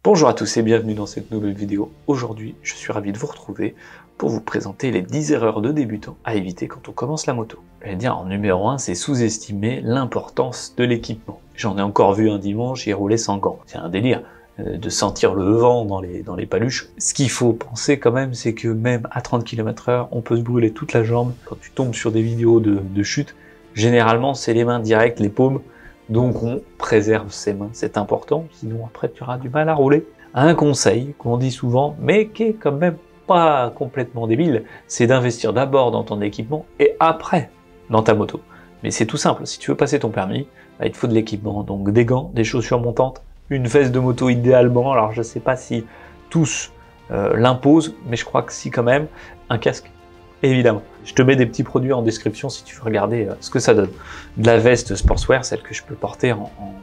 Bonjour à tous et bienvenue dans cette nouvelle vidéo. Aujourd'hui, je suis ravi de vous retrouver pour vous présenter les 10 erreurs de débutants à éviter quand on commence la moto. Je vais dire en numéro 1, c'est sous-estimer l'importance de l'équipement. J'en ai encore vu un dimanche, il roulait sans gants. C'est un délire de sentir le vent dans les paluches. Ce qu'il faut penser quand même, c'est que même à 30 km/h, on peut se brûler toute la jambe. Quand tu tombes sur des vidéos de chute, généralement c'est les mains directes, les paumes. Donc on préserve ses mains, c'est important, sinon après tu auras du mal à rouler. Un conseil qu'on dit souvent, mais qui est quand même pas complètement débile, c'est d'investir d'abord dans ton équipement et après dans ta moto. Mais c'est tout simple, si tu veux passer ton permis, bah, il te faut de l'équipement, donc des gants, des chaussures montantes, une veste de moto idéalement, alors je sais pas si tous l'imposent, mais je crois que si quand même, un casque. Évidemment. Je te mets des petits produits en description si tu veux regarder ce que ça donne. De la veste sportswear, celle que je peux porter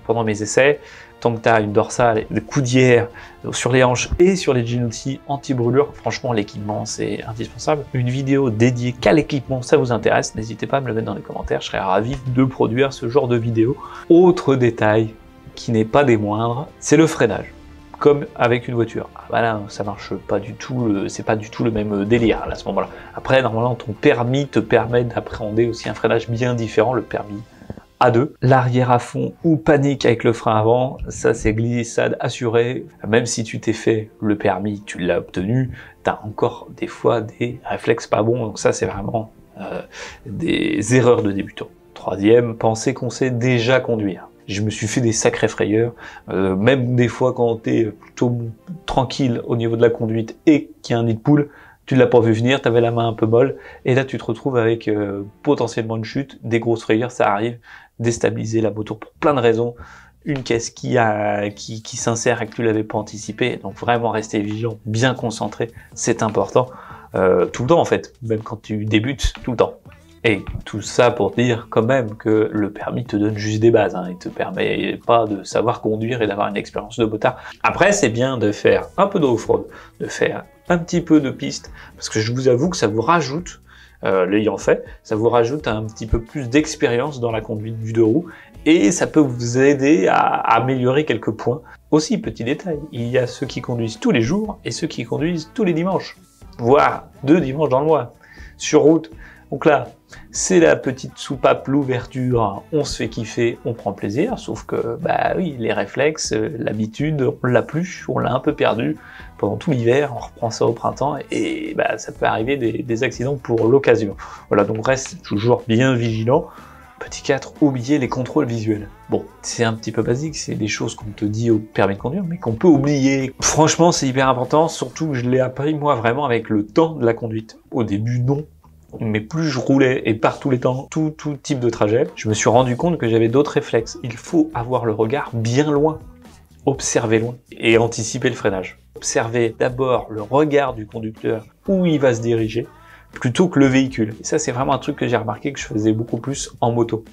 pendant mes essais. Tant que tu as une dorsale, des coudières sur les hanches et sur les jeans aussi, anti-brûlure, franchement l'équipement c'est indispensable. Une vidéo dédiée qu'à l'équipement, ça vous intéresse, n'hésitez pas à me le mettre dans les commentaires, je serais ravi de produire ce genre de vidéo. Autre détail qui n'est pas des moindres, c'est le freinage. Comme avec une voiture. Ah bah là, ça marche pas du tout, c'est pas du tout le même délire là, à ce moment-là. Après, normalement, ton permis te permet d'appréhender aussi un freinage bien différent, le permis A2. L'arrière à fond ou panique avec le frein avant, ça c'est glissade assurée. Même si tu t'es fait le permis, tu l'as obtenu, t'as encore des fois des réflexes pas bons, donc ça c'est vraiment des erreurs de débutants. Troisième, penser qu'on sait déjà conduire. Je me suis fait des sacrées frayeurs, même des fois quand t'es plutôt tranquille au niveau de la conduite et qu'il y a un nid de poule, tu l'as pas vu venir, t'avais la main un peu molle, et là tu te retrouves avec potentiellement une chute, des grosses frayeurs, ça arrive, déstabiliser la moto pour plein de raisons, une caisse qui s'insère et que tu l'avais pas anticipé, donc vraiment rester vigilant, bien concentré, c'est important, tout le temps en fait, même quand tu débutes, tout le temps. Et tout ça pour dire quand même que le permis te donne juste des bases, hein. Il te permet pas de savoir conduire et d'avoir une expérience de motard. Après, c'est bien de faire un peu d'off-road, de faire un petit peu de piste, parce que je vous avoue que ça vous rajoute, l'ayant fait, ça vous rajoute un petit peu plus d'expérience dans la conduite du deux roues, et ça peut vous aider à améliorer quelques points. Aussi, petit détail, il y a ceux qui conduisent tous les jours et ceux qui conduisent tous les dimanches, voire 2 dimanches dans le mois, sur route. Donc là, c'est la petite soupape, l'ouverture, on se fait kiffer, on prend plaisir, sauf que, bah oui, les réflexes, l'habitude, on l'a plus, on l'a un peu perdu pendant tout l'hiver, on reprend ça au printemps, et bah ça peut arriver des accidents pour l'occasion. Voilà, donc reste toujours bien vigilant. Petit 4, oublier les contrôles visuels. Bon, c'est un petit peu basique, c'est des choses qu'on te dit au permis de conduire, mais qu'on peut oublier. Franchement, c'est hyper important, surtout que je l'ai appris moi vraiment avec le temps de la conduite. Au début, non. Mais plus je roulais et par tous les temps, tout type de trajet, je me suis rendu compte que j'avais d'autres réflexes. Il faut avoir le regard bien loin, observer loin et anticiper le freinage. Observer d'abord le regard du conducteur, où il va se diriger, plutôt que le véhicule. Et ça, c'est vraiment un truc que j'ai remarqué que je faisais beaucoup plus en moto.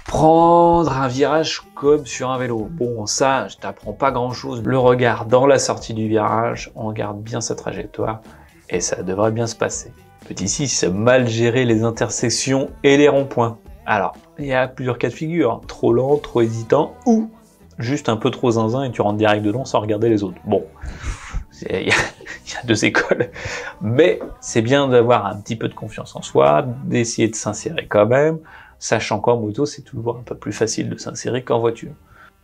Prendre un virage comme sur un vélo. Bon, ça, je t'apprends pas grand-chose. Le regard dans la sortie du virage, on regarde bien sa trajectoire et ça devrait bien se passer. Petit 6, mal gérer les intersections et les ronds-points. Alors, il y a plusieurs cas de figure, trop lent, trop hésitant, ou juste un peu trop zinzin et tu rentres direct dedans sans regarder les autres. Bon, il y a 2 écoles, mais c'est bien d'avoir un petit peu de confiance en soi, d'essayer de s'insérer quand même, sachant qu'en moto, c'est toujours un peu plus facile de s'insérer qu'en voiture.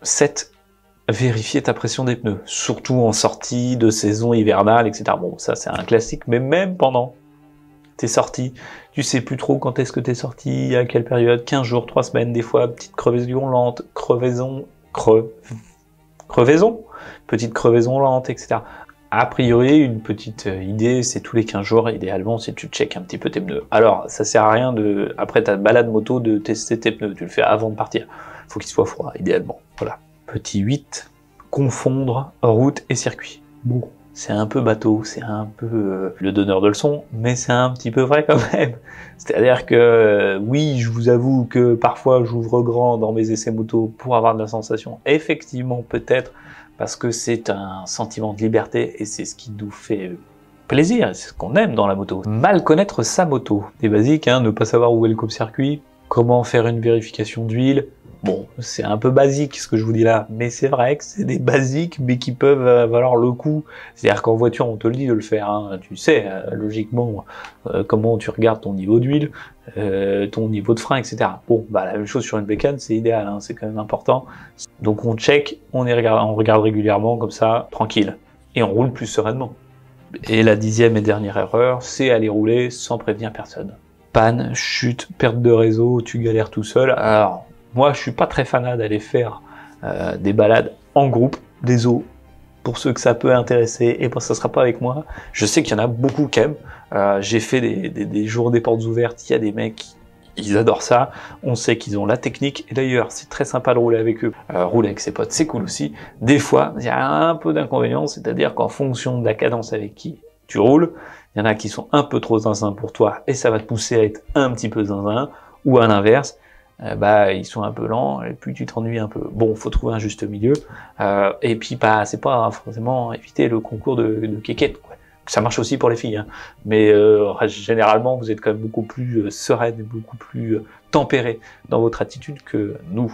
7, vérifier ta pression des pneus, surtout en sortie de saison hivernale, etc. Bon, ça c'est un classique, mais même pendant t'es sorti, tu sais plus trop quand est-ce que t'es sorti, à quelle période, 15 jours, 3 semaines, des fois, petite crevaison lente, petite crevaison lente, etc. A priori, une petite idée, c'est tous les 15 jours, idéalement, si tu checkes un petit peu tes pneus. Alors, ça sert à rien après ta balade moto, de tester tes pneus, tu le fais avant de partir. Faut qu'ils soient froids, idéalement. Voilà. Petit 8, confondre route et circuit. Bon. C'est un peu bateau, c'est un peu le donneur de leçons, mais c'est un petit peu vrai quand même. C'est-à-dire que oui, je vous avoue que parfois j'ouvre grand dans mes essais moto pour avoir de la sensation. Effectivement, peut-être parce que c'est un sentiment de liberté et c'est ce qui nous fait plaisir, c'est ce qu'on aime dans la moto. Mal connaître sa moto, des basiques, hein, ne pas savoir où est le coupe-circuit, comment faire une vérification d'huile, Bon, c'est un peu basique ce que je vous dis là, mais c'est vrai que c'est des basiques, mais qui peuvent valoir le coup. C'est-à-dire qu'en voiture, on te le dit de le faire, hein. Tu sais, logiquement, comment tu regardes ton niveau d'huile, ton niveau de frein, etc. Bon, bah la même chose sur une bécane, c'est idéal, hein, c'est quand même important. Donc on check, on regarde régulièrement, comme ça, tranquille. Et on roule plus sereinement. Et la 10e et dernière erreur, c'est aller rouler sans prévenir personne. Panne, chute, perte de réseau, tu galères tout seul. Alors, moi, je suis pas très fanat d'aller faire des balades en groupe, désolé pour ceux que ça peut intéresser, et bon, ça sera pas avec moi. Je sais qu'il y en a beaucoup qui aiment. J'ai fait des jours des portes ouvertes, il y a des mecs, ils adorent ça. On sait qu'ils ont la technique, et d'ailleurs, c'est très sympa de rouler avec eux. Rouler avec ses potes, c'est cool aussi. Des fois, il y a un peu d'inconvénients, c'est-à-dire qu'en fonction de la cadence avec qui tu roules, il y en a qui sont un peu trop zinzin pour toi, et ça va te pousser à être un petit peu zinzin, ou à l'inverse, bah ils sont un peu lents et puis tu t'ennuies un peu. Bon, faut trouver un juste milieu. Et puis bah c'est pas forcément éviter le concours de kékette, quoi. Ça marche aussi pour les filles, hein. Mais généralement vous êtes quand même beaucoup plus sereine et beaucoup plus tempérée dans votre attitude que nous,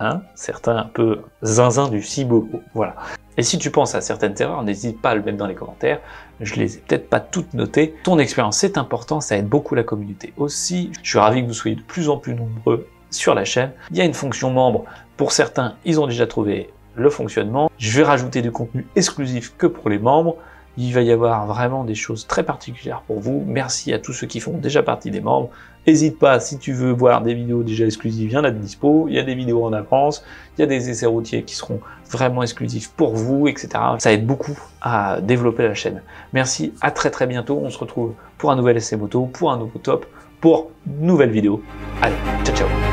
hein, certains un peu zinzin du ciboulot. Voilà. Et si tu penses à certaines erreurs, n'hésite pas à le mettre dans les commentaires. Je les ai peut-être pas toutes notées. Ton expérience, c'est important, ça aide beaucoup la communauté aussi. Je suis ravi que vous soyez de plus en plus nombreux sur la chaîne. Il y a une fonction membre. Pour certains, ils ont déjà trouvé le fonctionnement. Je vais rajouter du contenu exclusif que pour les membres. Il va y avoir vraiment des choses très particulières pour vous. Merci à tous ceux qui font déjà partie des membres. N'hésite pas, si tu veux voir des vidéos déjà exclusives, il y en a de dispo. Il y a des vidéos en avance. Il y a des essais routiers qui seront vraiment exclusifs pour vous, etc. Ça aide beaucoup à développer la chaîne. Merci, à très bientôt. On se retrouve pour un nouvel essai moto, pour un nouveau top, pour une nouvelle vidéo. Allez, ciao ciao.